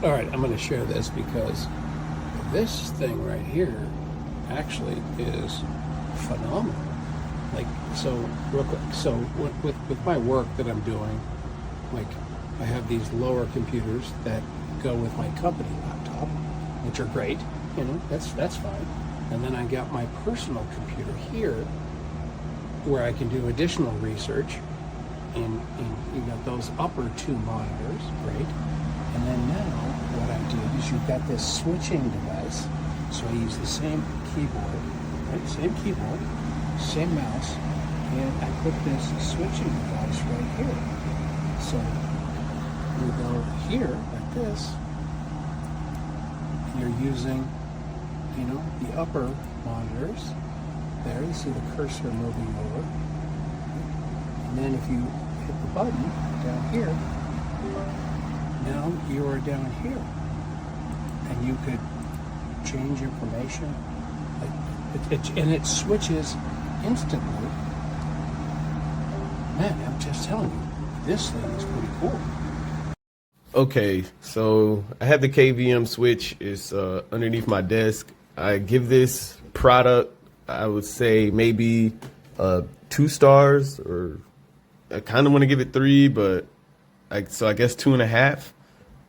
All right, I'm going to share this because this thing right here actually is phenomenal. Like, so real quick, so with my work that I'm doing, like I have these lower computers that go with my company laptop, which are great, you know, that's fine. And then I got my personal computer here where I can do additional research, and you got those upper two monitors, great. And then now what I did is you've got this switching device, so I use the same keyboard, right? Same keyboard, same mouse, and I put this switching device right here. So you go here like this, and you're using, you know, the upper monitors. There, you see the cursor moving over. And then if you hit the button down here, now you are down here. And you could change information. And it switches instantly. Man, I'm just telling you, this thing is pretty cool. Okay, so I have the KVM switch. It's underneath my desk. I give this product, I would say maybe 2 stars, or I kind of want to give it 3, but I guess 2.5.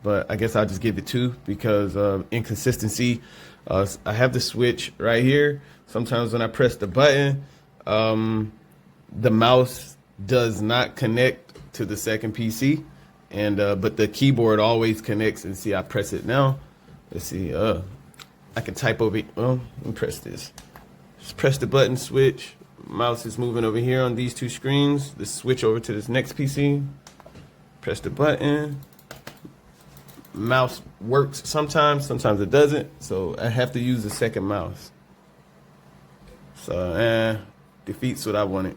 But I guess I'll just give it 2 because of inconsistency. I have the switch right here. Sometimes when I press the button, the mouse does not connect to the second PC, and but the keyboard always connects. And see, I press it now. Let's see. I can type over it. Well, let me press this. Just press the button, switch. Mouse is moving over here on these 2 screens. Let's switch over to this next PC. Press the button. Mouse works sometimes it doesn't. So I have to use the second mouse. So, defeats what I wanted.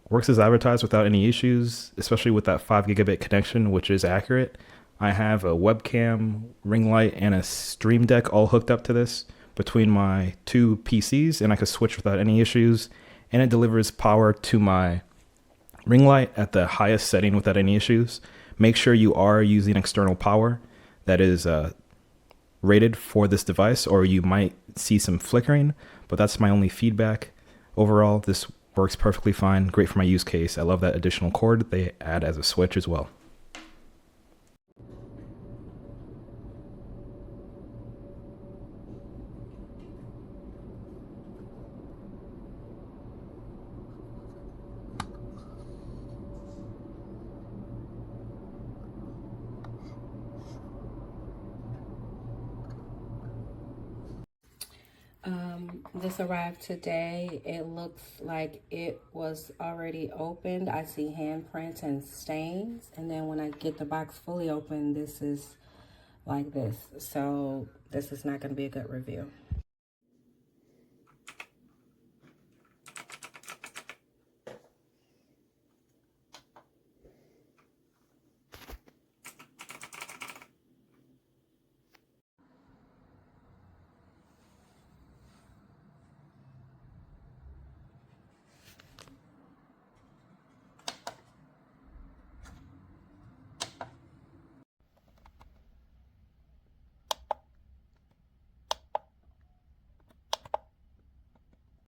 Works as advertised without any issues, especially with that 5 gigabit connection, which is accurate. I have a webcam, ring light, and a stream deck all hooked up to this between my 2 PCs, and I can switch without any issues. And it delivers power to my ring light at the highest setting without any issues. Make sure you are using external power that is rated for this device, or you might see some flickering, but that's my only feedback. Overall, this works perfectly fine. Great for my use case. I love that additional cord they add as a switch as well. This arrived today. It looks like it was already opened. I see handprints and stains. And then when I get the box fully open, this is like this. So this is not going to be a good review.